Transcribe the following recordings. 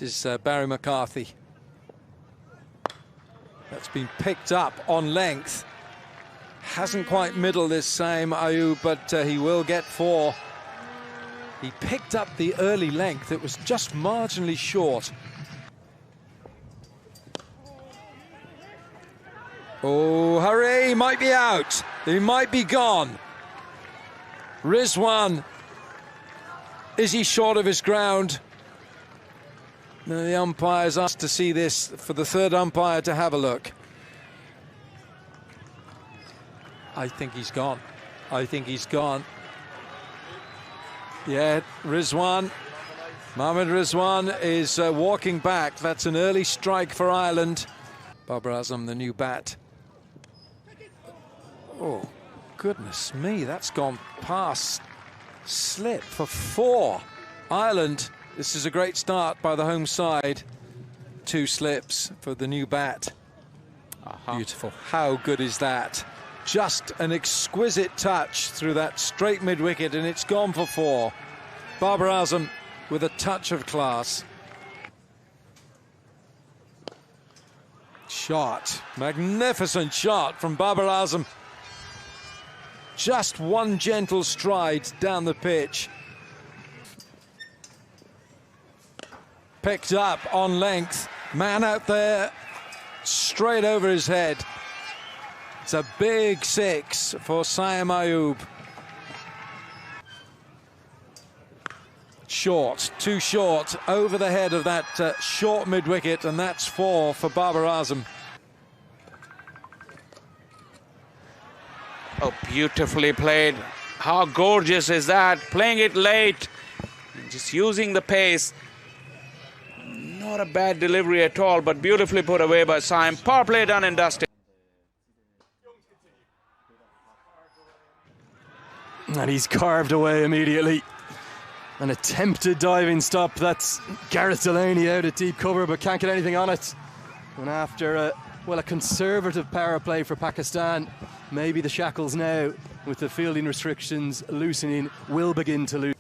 This is Barry McCarthy. That's been picked up on length. Hasn't quite middled this time, Ayub, but he will get 4. He picked up the early length. It was just marginally short. Oh, hurry, he might be out. He might be gone. Rizwan, is he short of his ground? No, the umpire's asked to see this for the third umpire to have a look. I think he's gone. I think he's gone. Yeah, Rizwan. Mohamed Rizwan is walking back. That's an early strike for Ireland. Babar Azam, the new bat. Oh, goodness me, that's gone past slip for 4. Ireland, this is a great start by the home side. 2 slips for the new bat. Beautiful. How good is that? Just an exquisite touch through that straight mid-wicket, and it's gone for 4. Babar Azam with a touch of class. Shot. Magnificent shot from Babar Azam. Just one gentle stride down the pitch. Picked up on length. Man out there, straight over his head. It's a big 6 for Saim Ayub. Short, too short, over the head of that short mid-wicket, and that's 4 for Babar Azam. Oh, beautifully played. How gorgeous is that? Playing it late, just using the pace. Not a bad delivery at all, but beautifully put away by Saim. Power play done and dusted. And he's carved away immediately. An attempted diving stop. That's Gareth Delaney out at deep cover, but can't get anything on it. And after a conservative power play for Pakistan, maybe the shackles now, with the fielding restrictions loosening, will begin to lose.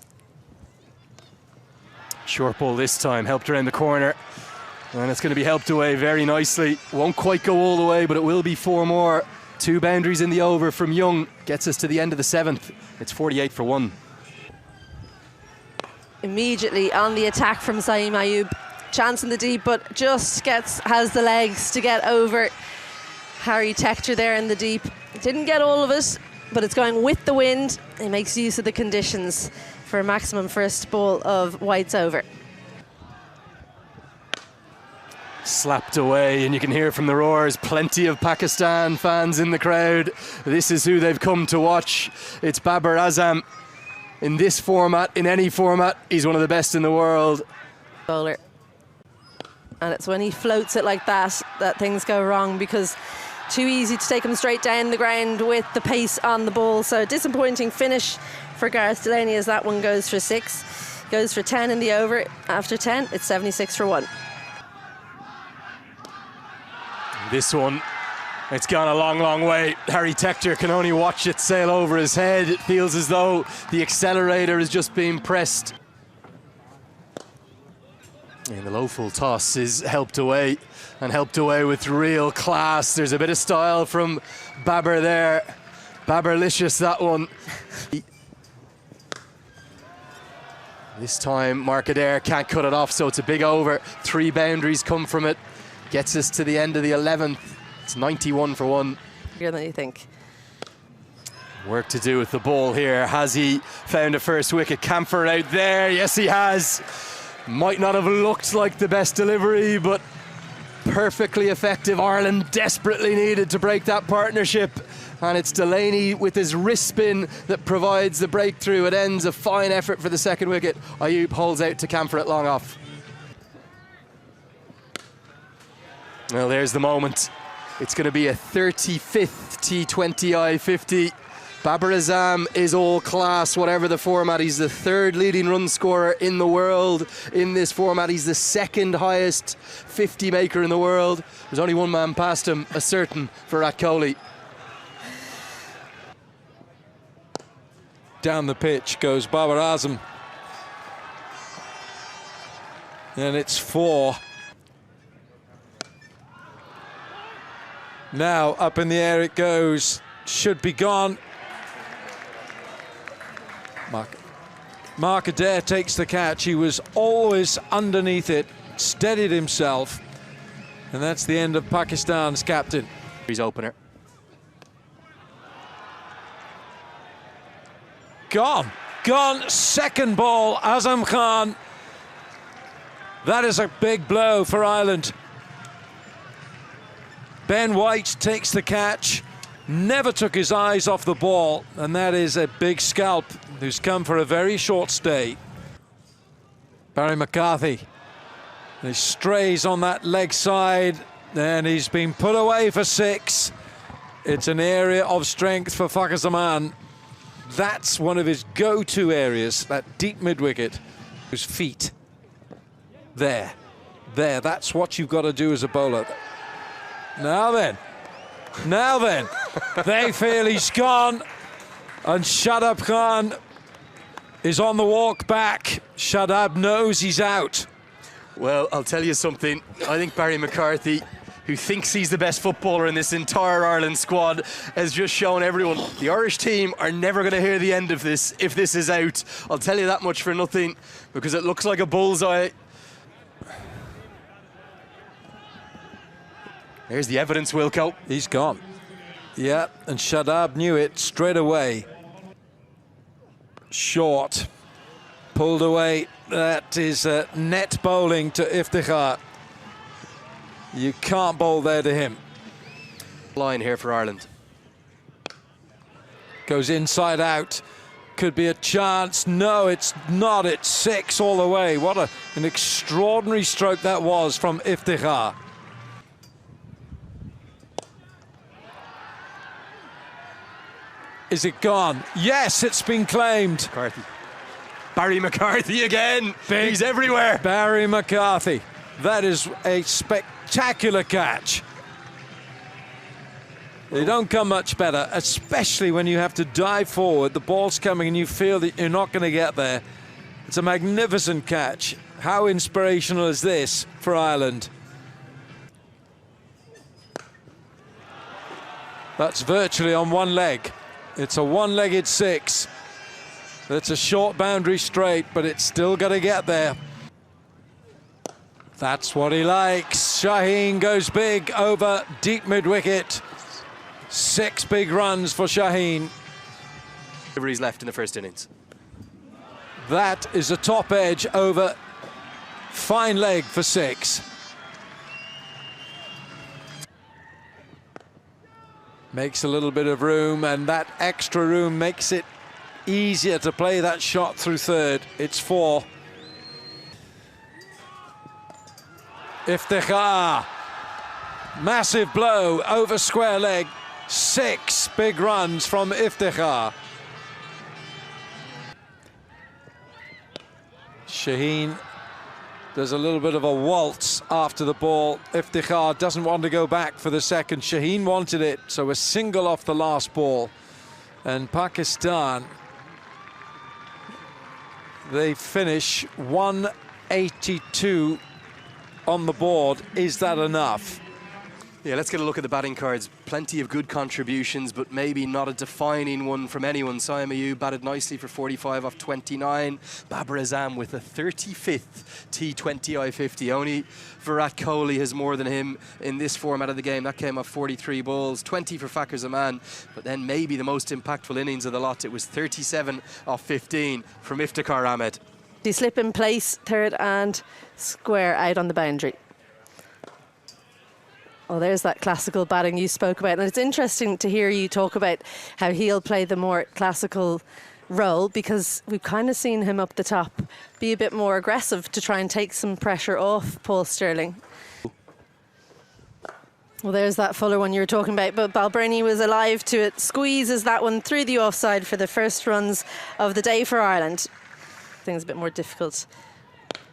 Short ball this time, helped around the corner. And it's going to be helped away very nicely. Won't quite go all the way, but it will be 4 more. 2 boundaries in the over from Young. Gets us to the end of the 7th. It's 48 for 1. Immediately on the attack from Saim Ayub. Chance in the deep, but just has the legs to get over Harry Tector there in the deep. Didn't get all of it, but it's going with the wind. He makes use of the conditions for a maximum first ball of whites over. Slapped away, and you can hear from the roars, plenty of Pakistan fans in the crowd. This is who they've come to watch. It's Babar Azam. In this format, in any format, he's one of the best in the world. Bowler. And it's when he floats it like that things go wrong, because too easy to take him straight down the ground with the pace on the ball. So disappointing finish for Gareth Delaney, as that one goes for 6. Goes for 10 in the over. After 10, it's 76 for 1. This one, it's gone a long, long way. Harry Tector can only watch it sail over his head. It feels as though the accelerator is just being pressed. And the low full toss is helped away, and helped away with real class. There's a bit of style from Babar there. Babarlicious, that one. This time Markader can't cut it off, so it's a big over. 3 boundaries come from it. Gets us to the end of the 11th. It's 91 for 1. Bigger than you think. Work to do with the ball here. Has he found a first wicket? Camphor out there. Yes, he has. Might not have looked like the best delivery, but perfectly effective. Ireland desperately needed to break that partnership. And it's Delaney with his wrist spin that provides the breakthrough. It ends a fine effort for the second wicket. Ayub holds out to Camphor at long off. Well, there's the moment. It's going to be a 35th T20I 50. Babar Azam is all class, whatever the format. He's the 3rd leading run scorer in the world in this format. He's the 2nd highest 50 maker in the world. There's only one man past him, a certain Virat Kohli. Down the pitch goes Babar Azam. And it's 4. Now up in the air it goes. Should be gone. Mark Adair takes the catch. He was always underneath it, steadied himself. And that's the end of Pakistan's captain. He's opener. Gone. Gone. Second ball, Azam Khan. That is a big blow for Ireland. Ben White takes the catch, never took his eyes off the ball, and that is a big scalp who's come for a very short stay. Barry McCarthy. He strays on that leg side, and he's been put away for 6. It's an area of strength for Fakhar Zaman. That's one of his go-to areas, that deep mid-wicket. His feet. There. That's what you've got to do as a bowler. Now then. They feel he's gone. And Shadab Khan is on the walk back. Shadab knows he's out. Well, I'll tell you something. I think Barry McCarthy, who thinks he's the best footballer in this entire Ireland squad, has just shown everyone the Irish team are never going to hear the end of this if this is out. I'll tell you that much for nothing, because it looks like a bullseye. There's the evidence, Wilco. He's gone. Yeah, and Shadab knew it straight away. Short. Pulled away. That is net bowling to Iftikhar. You can't bowl there to him. Line here for Ireland. Goes inside out. Could be a chance. No, it's not. It's 6 all the way. What an extraordinary stroke that was from Iftikhar. Is it gone? Yes, it's been claimed. McCarthy. Barry McCarthy again. He's everywhere. Barry McCarthy. That is a spectacular catch. They don't come much better, especially when you have to dive forward. The ball's coming and you feel that you're not going to get there. It's a magnificent catch. How inspirational is this for Ireland? That's virtually on one leg. It's a one-legged 6. It's a short boundary straight, but it's still got to get there. That's what he likes. Shaheen goes big over deep mid-wicket. 6 big runs for Shaheen. He's left in the first innings. That is a top edge over fine leg for 6. Makes a little bit of room, and that extra room makes it easier to play that shot through third. It's 4. Iftikhar. Massive blow over square leg. 6 big runs from Iftikhar. Shaheen does a little bit of a waltz after the ball. Iftikhar doesn't want to go back for the second. Shaheen wanted it, so a single off the last ball. And Pakistan, they finish 182 on the board. Is that enough? Yeah, let's get a look at the batting cards. Plenty of good contributions, but maybe not a defining one from anyone. Saim Ayub batted nicely for 45 off 29. Babar Azam with a 35th T20 I-50. Only Virat Kohli has more than him in this format of the game. That came off 43 balls, 20 for Fakhar Zaman. But then maybe the most impactful innings of the lot. It was 37 off 15 from Iftikhar Ahmed. He slip in place, third and square out on the boundary. Well, there's that classical batting you spoke about. And it's interesting to hear you talk about how he'll play the more classical role, because we've kind of seen him up the top be a bit more aggressive to try and take some pressure off Paul Stirling. Well, there's that Fuller one you were talking about, but Balbirnie was alive to it. Squeezes that one through the offside for the first runs of the day for Ireland. Things a bit more difficult.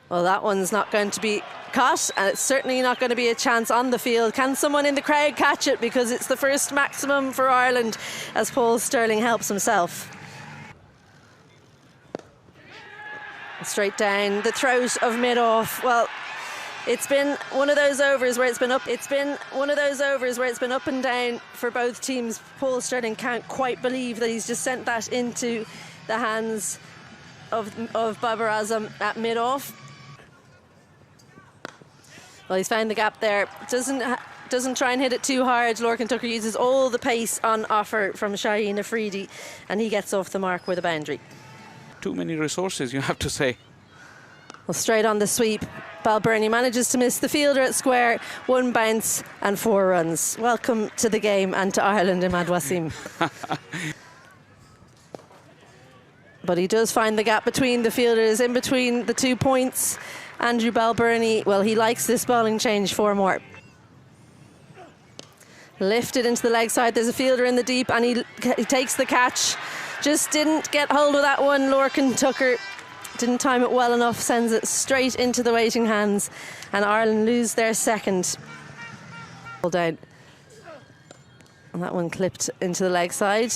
Well, that one's not going to be caught, and it's certainly not going to be a chance on the field. Can someone in the crowd catch it? Because it's the first maximum for Ireland as Paul Stirling helps himself. Straight down the throat of mid-off. Well, It's been one of those overs where it's been up. It's been one of those overs where it's been up and down for both teams. Paul Sterling can't quite believe that he's just sent that into the hands of Babar Azam at mid-off. Well, he's found the gap there. Doesn't try and hit it too hard. Lorcan Tucker uses all the pace on offer from Shaheen Afridi, and he gets off the mark with a boundary. Too many resources, you have to say. Well, straight on the sweep, Balbirnie manages to miss the fielder at square. 1 bounce and 4 runs. Welcome to the game and to Ireland, Imad Wasim. But he does find the gap between the fielders, in between the 2 points. Andrew Balbirnie, well, he likes this bowling change. 4 more. Lifted into the leg side. There's a fielder in the deep, and he takes the catch. Just didn't get hold of that one. Lorcan Tucker didn't time it well enough, sends it straight into the waiting hands, and Ireland lose their second. Down. And that one clipped into the leg side.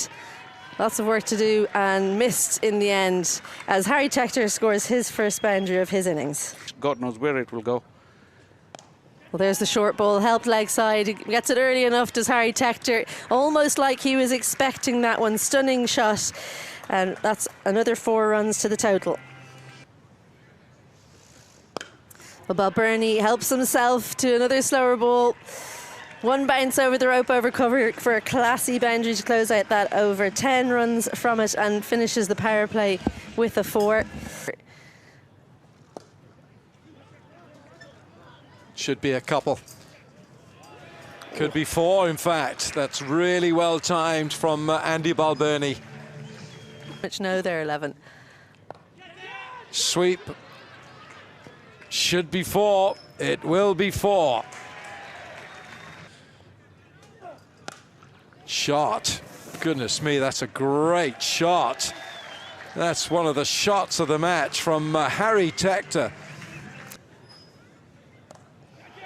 Lots of work to do, and missed in the end as Harry Tector scores his first boundary of his innings. God knows where it will go. Well, there's the short ball, helped leg side. He gets it early enough, does Harry Tector, almost like he was expecting that one. Stunning shot, and that's another 4 runs to the total. Well, Balbirnie helps himself to another slower ball. 1 bounce over the rope over cover for a classy boundary to close out that over. 10 runs from it, and finishes the power play with a 4. Should be a couple. Could be 4, in fact. That's really well timed from Andy Balbirnie. Which no, they're 11. Sweep. Should be 4. It will be 4. Shot. Goodness me, that's a great shot. That's one of the shots of the match from Harry Tector.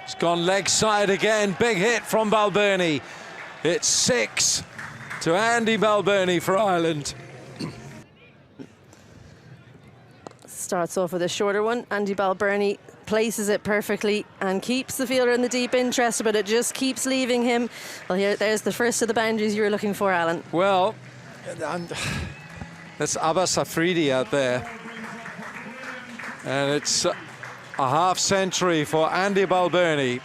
It's gone leg side again. Big hit from Balbirnie. It's 6 to Andy Balbirnie for Ireland. Starts off with a shorter one. Andy Balbirnie places it perfectly and keeps the fielder in the deep interest, but it just keeps leaving him. Well, there's the first of the boundaries you were looking for, Alan. Well, that's Abbas Afridi out there. And it's a half century for Andy Balbirnie.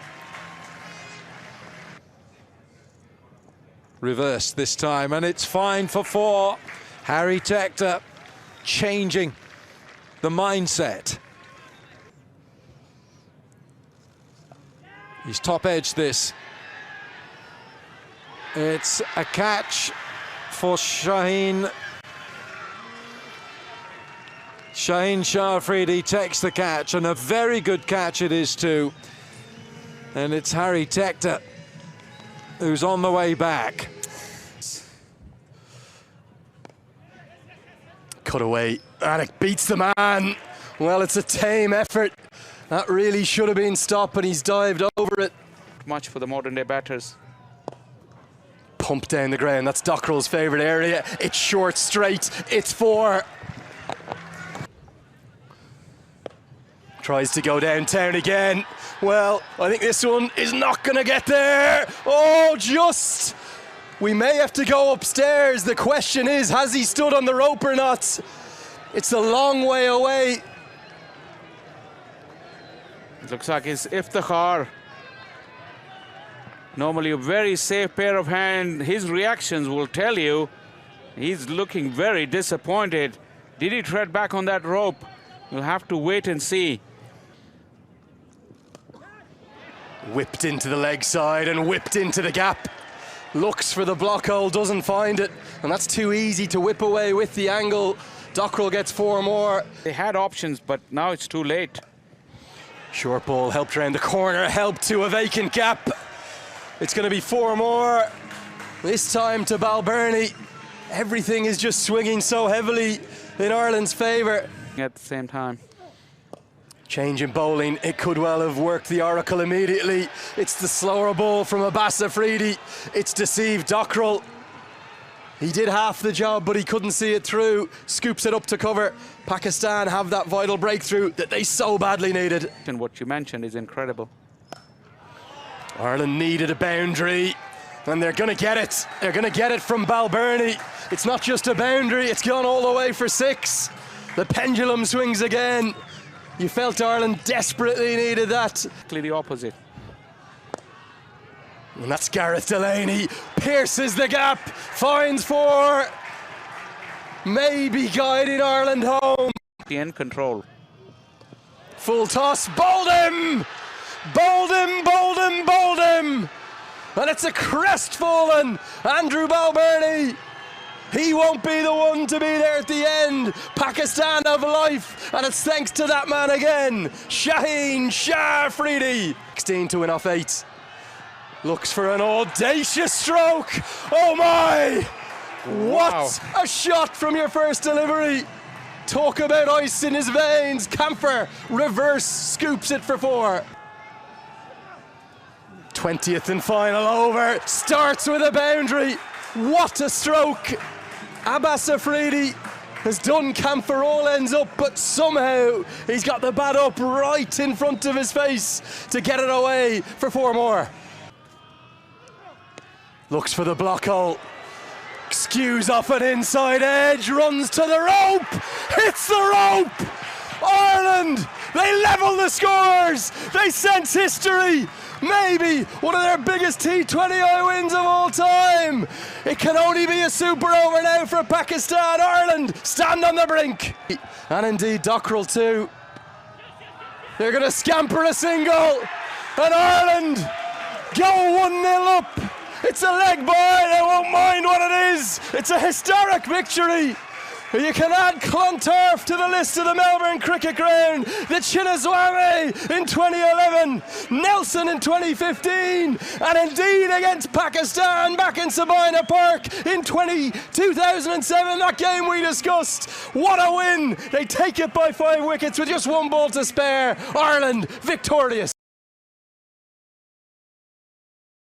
Reversed this time, and it's fine for 4. Harry Tector changing the mindset. He's top edged this. It's a catch for Shaheen. Shaheen Shah Afridi takes the catch, and a very good catch it is too. And it's Harry Tector who's on the way back. Cut away, and it beats the man. Well, it's a tame effort. That really should have been stopped, and he's dived over it. Much for the modern day batters. Pump down the ground, that's Dockrell's favourite area. It's short straight, it's 4. Tries to go downtown again. Well, I think this one is not going to get there. Oh, just. We may have to go upstairs. The question is, has he stood on the rope or not? It's a long way away. It looks like it's Iftikhar. Normally a very safe pair of hands. His reactions will tell you he's looking very disappointed. Did he tread back on that rope? We'll have to wait and see. Whipped into the leg side and whipped into the gap. Looks for the block hole, doesn't find it. And that's too easy to whip away with the angle. Dockrell gets 4 more. They had options, but now it's too late. Short ball helped around the corner, helped to a vacant gap. It's going to be 4 more. This time to Balbirnie. Everything is just swinging so heavily in Ireland's favour. At the same time. Change in bowling, it could well have worked the oracle immediately. It's the slower ball from Abbas Afridi. It's deceived Dockrell. He did half the job, but he couldn't see it through. Scoops it up to cover. Pakistan have that vital breakthrough that they so badly needed. And what you mentioned is incredible. Ireland needed a boundary, and they're going to get it. They're going to get it from Balbirnie. It's not just a boundary, it's gone all the way for 6. The pendulum swings again. You felt Ireland desperately needed that. The opposite. And that's Gareth Delaney. Pierces the gap, finds 4. Maybe guiding Ireland home. In control. Full toss, bowled him! Bowled him, bowled him, bowled him! And it's a crestfallen Andrew Balbirnie. He won't be the one to be there at the end. Pakistan have life, and it's thanks to that man again, Shaheen Shah Afridi. 16 to win off 8. Looks for an audacious stroke. Oh my! What a shot from your first delivery. Talk about ice in his veins. Camphor reverse scoops it for 4. 20th and final over. Starts with a boundary. What a stroke. Abbas Afridi has done Camphor all ends up, but somehow he's got the bat up right in front of his face to get it away for 4 more. Looks for the block hole. Skews off an inside edge, runs to the rope, hits the rope! Ireland, they level the scores! They sense history! Maybe one of their biggest T20I wins of all time! It can only be a super over now for Pakistan. Ireland stand on the brink! And indeed Dockrell too. They're going to scamper a single, and Ireland go 1-0 up. It's a leg ball, they won't mind what it is. It's a historic victory. You can add Clontarf to the list of the Melbourne Cricket Ground, the Chinnaswamy in 2011, Nelson in 2015, and indeed against Pakistan back in Sabina Park in 2007, that game we discussed. What a win! They take it by 5 wickets with just 1 ball to spare. Ireland victorious.